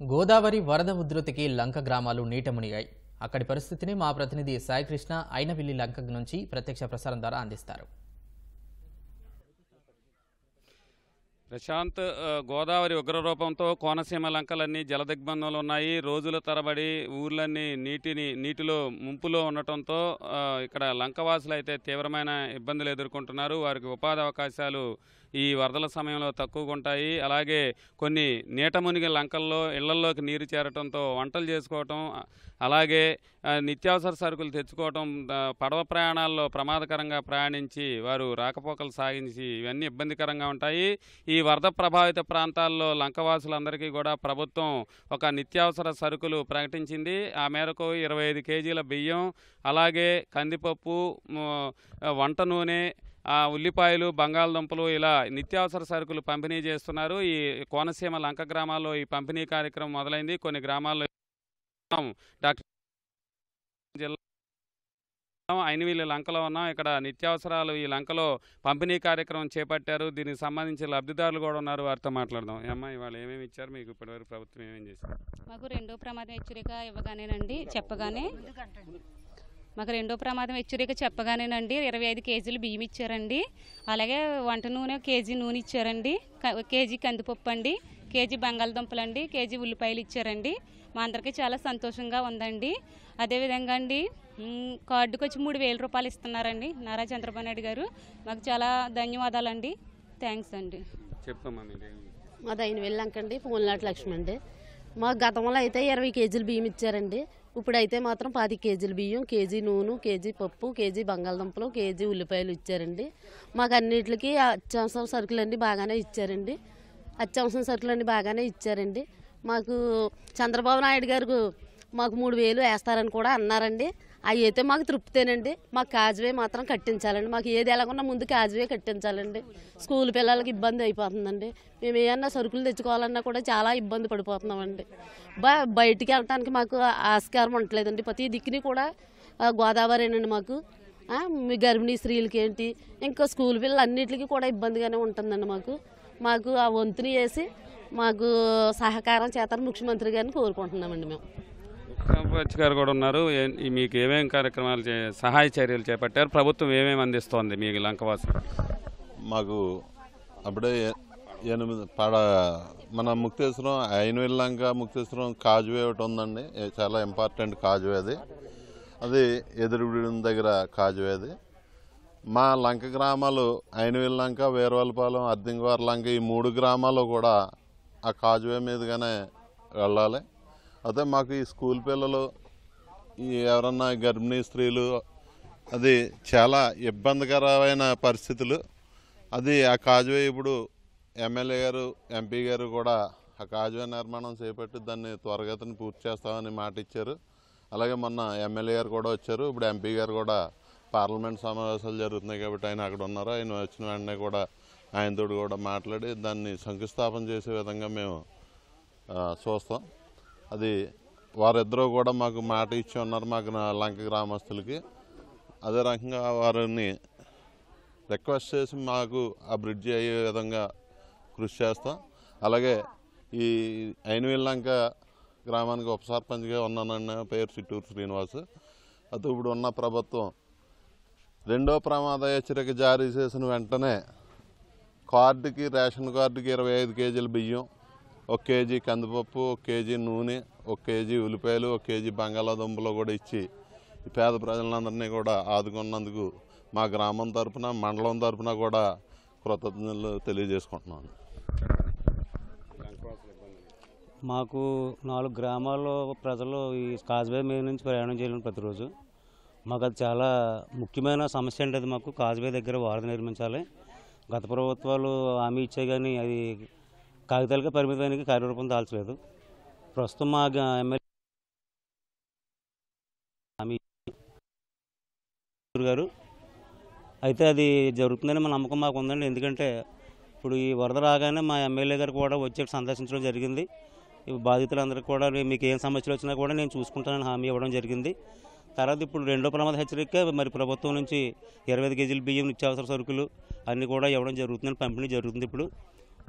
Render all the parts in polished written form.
గోదావరి వరద ఉధృతికి లంక గ్రామాలు నీట మునిగాయి. అక్కడి పరిస్థితిని మా ప్రతినిధి సాయికృష్ణ ఐనవిల్లి లంక నుంచి ప్రత్యక్ష ప్రసారం ద్వారా అందిస్తారు. ప్రశాంత్, గోదావరి ఉగ్రరూపంతో కోనసీమ లంకలన్నీ జలదిగ్బంధంలో ఉన్నాయి. రోజుల తరబడి ఊర్లన్నీ నీటిలో ముంపులో ఉండటంతో ఇక్కడ లంకవాసులు అయితే తీవ్రమైన ఇబ్బందులు ఎదుర్కొంటున్నారు. వారికి ఉపాధి అవకాశాలు ఈ వరదల సమయంలో తక్కువగా ఉంటాయి. అలాగే కొన్ని నీట మునిగి లంకల్లో ఇళ్లల్లోకి నీరు చేరటంతో వంటలు చేసుకోవటం, అలాగే నిత్యావసర సరుకులు తెచ్చుకోవటం, పడవ ప్రయాణాల్లో ప్రమాదకరంగా ప్రయాణించి వారు రాకపోకలు సాగించి ఇవన్నీ ఇబ్బందికరంగా ఉంటాయి. ఈ వరద ప్రభావిత ప్రాంతాల్లో లంకవాసులందరికీ కూడా ప్రభుత్వం ఒక నిత్యావసర సరుకులు ప్రకటించింది. ఆ మేరకు 25 కేజీల బియ్యం, అలాగే కందిపప్పు, వంట నూనె, ఉల్లిపాయలు, బంగాళదుంపలు ఇలా నిత్యావసర సరుకులు పంపిణీ చేస్తున్నారు. ఈ కోనసీమ లంక గ్రామాల్లో ఈ పంపిణీ కార్యక్రమం మొదలైంది. కొన్ని గ్రామాల్లో డాక్టర్ జిల్లా ఐనవిల్లి లంకలో ఉన్నాం. ఇక్కడ నిత్యావసరాలు ఈ లంకలో పంపిణీ కార్యక్రమం చేపట్టారు. దీనికి సంబంధించి లబ్ధిదారులు కూడా ఉన్నారు. వారితో మాట్లాడదాం. అమ్మాయి వాళ్ళు ఏమేమి ఇచ్చారు మీకు ఇప్పటివరకు, ప్రభుత్వం ఏమేమి చేశారు? మాకు రెండో ప్రమాదం హెచ్చరిక ఇవ్వగానేనండి మాకు రెండో ప్రమాదం హెచ్చరిక చెప్పగానేనండి 25 కేజీలు బియ్యం ఇచ్చారండి. అలాగే వంట నూనె కేజీ నూనె ఇచ్చారండి. కేజీ కందిపప్పు అండి, కేజీ బంగాళదుంపలు అండి, కేజీ ఉల్లిపాయలు ఇచ్చారండి. మా అందరికీ చాలా సంతోషంగా ఉందండి. అదేవిధంగా అండి కార్డుకు వచ్చి 3,000 రూపాయలు ఇస్తున్నారండి నారా చంద్రబాబు నాయుడు గారు. మాకు చాలా ధన్యవాదాలండి. థ్యాంక్స్ అండి. మాది ఐనవిల్లి లంక అండి, పూలనాటి లక్ష్మి అండి. మాకు గతంలో అయితే 20 కేజీలు బియ్యం ఇచ్చారండి. ఇప్పుడైతే మాత్రం 25 కేజీల బియ్యం, కేజీ నూనె, కేజీ పప్పు, కేజీ బంగాళదుంపలు, కేజీ ఉల్లిపాయలు ఇచ్చారండి. మాకు అన్నిటికీ అత్యవసర సరుకులన్నీ బాగానే ఇచ్చారండి. మాకు చంద్రబాబు నాయుడు గారు మాకు 3,000 వేస్తారని కూడా అన్నారండి. అవి అయితే మాకు తృప్తేనండి. మాకు కాజువే మాత్రం కట్టించాలండి. మాకు ఏది ఎలాగున్నా ముందు కాజువే కట్టించాలండి. స్కూల్ పిల్లలకి ఇబ్బంది అయిపోతుందండి. మేము ఏమన్నా సరుకులు తెచ్చుకోవాలన్నా కూడా చాలా ఇబ్బంది పడిపోతున్నామండి. బయటికి వెళ్ళటానికి మాకు ఆస్కారం ఉండలేదండి. ప్రతి దిక్కుని కూడా గోదావరేనండి మాకు. మీ గర్భిణీ స్త్రీలకి ఏంటి, ఇంకా స్కూల్ పిల్లలు అన్నిటికీ కూడా ఇబ్బందిగానే ఉంటుందండి. మాకు ఆ వంతుని వేసి మాకు సహకారం చేస్తారని ముఖ్యమంత్రి గారిని కోరుకుంటున్నామండి. మేము సర్పంచ్ గారు కూడా ఉన్నారు. మీకు ఏమేమి కార్యక్రమాలు సహాయ చర్యలు చేపట్టారు? ప్రభుత్వం ఏమేమి అందిస్తోంది మీకు లంకవాసు? మాకు అప్పుడే 8 మన ముక్తేశ్వరం ఐనవిల్లి లంక ముక్తేశ్వరం కాజువే ఒకటి ఉందండి. చాలా ఇంపార్టెంట్ కాజువే అది ఎదురుగుడి దగ్గర కాజువే అది. మా లంక గ్రామాలు ఐనవిల్లి లంక, వేరవలపాలెం, అద్దింగవారి లంక ఈ 3 గ్రామాలు కూడా ఆ కాజువే మీదుగానే వెళ్ళాలి. అదే మాకు ఈ స్కూల్ పిల్లలు, ఎవరన్నా గర్భిణీ స్త్రీలు, అది చాలా ఇబ్బందికరమైన పరిస్థితులు. ఆ కాజువే ఇప్పుడు ఎమ్మెల్యే గారు, ఎంపీ గారు కూడా ఆ కాజువే నిర్మాణం చేపట్టి దాన్ని త్వరగతిని పూర్తి చేస్తామని మాట ఇచ్చారు. అలాగే మొన్న ఎమ్మెల్యే గారు కూడా వచ్చారు. ఇప్పుడు ఎంపీ గారు కూడా పార్లమెంట్ సమావేశాలు జరుగుతున్నాయి కాబట్టి ఆయన అక్కడ ఉన్నారు. ఆయన వచ్చిన వెంటనే కూడా ఆయనతో కూడా మాట్లాడి దాన్ని శంకుస్థాపన చేసే విధంగా మేము చూస్తాం. అది వారిద్దరూ కూడా మాకు మాట ఇచ్చి ఉన్నారు మాకు లంక గ్రామస్తులకి. అదే రకంగా వారిని రిక్వెస్ట్ చేసి మాకు ఆ బ్రిడ్జి అయ్యే విధంగా కృషి చేస్తాం. అలాగే ఈ ఐనవిల్లి లంక గ్రామానికి ఉప సర్పంచ్గా ఉన్నానన్న పేరు చిట్టూరు శ్రీనివాస్. అది ఇప్పుడు ఉన్న ప్రభుత్వం రెండో ప్రమాద హెచ్చరిక జారీ చేసిన వెంటనే రేషన్ కార్డుకి 25 కేజీల బియ్యం, 1 కేజీ కందిపప్పు, 1 కేజీ నూనె, 1 కేజీ ఉల్లిపాయలు, 1 కేజీ బంగాళాదుంపలు కూడా ఇచ్చి ఈ పేద ప్రజలందరినీ కూడా ఆదుకున్నందుకు మా గ్రామం తరఫున, మండలం తరఫున కూడా కృతజ్ఞతలు తెలియజేసుకుంటున్నాను. మాకు 4 గ్రామాల్లో ప్రజలు ఈ కాజువే మీద నుంచి ప్రయాణం చేయాలని ప్రతిరోజు మాకు అది చాలా ముఖ్యమైన సమస్య అండి. అది మాకు కాజువే దగ్గర వారధి నిర్మించాలి. గత ప్రభుత్వాలు హామీ ఇచ్చే కానీ అది కాగితాలకే పరిమితానికి కార్యరూపం దాల్చలేదు. ప్రస్తుతం మా ఎమ్మెల్యే హామీ గారు అయితే అది జరుగుతుందని మా నమ్మకం మాకు ఉందండి. ఎందుకంటే ఇప్పుడు ఈ వరద రాగానే మా ఎమ్మెల్యే గారు కూడా వచ్చి సందర్శించడం జరిగింది. బాధితులందరికీ కూడా మీకు ఏం సమస్యలు వచ్చినా కూడా నేను చూసుకుంటానని హామీ ఇవ్వడం జరిగింది. తర్వాత ఇప్పుడు రెండో ప్రమాద హెచ్చరిక మరి ప్రభుత్వం నుంచి 25 కేజీల బియ్యం, నిత్యావసర సరుకులు అన్నీ కూడా ఇవ్వడం జరుగుతుందని పంపిణీ జరుగుతుంది. ఇప్పుడు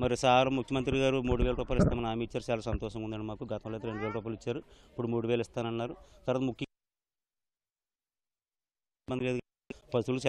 మరి సార్ ముఖ్యమంత్రి గారు 3,000 రూపాయలు ఇస్తామని హామీ ఇచ్చారు. చాలా సంతోషంగా ఉందండి మాకు. గతంలో అయితే 2,000 రూపాయలు ఇచ్చారు, ఇప్పుడు 3,000 ఇస్తానన్నారు. తర్వాత ముఖ్య పశువులు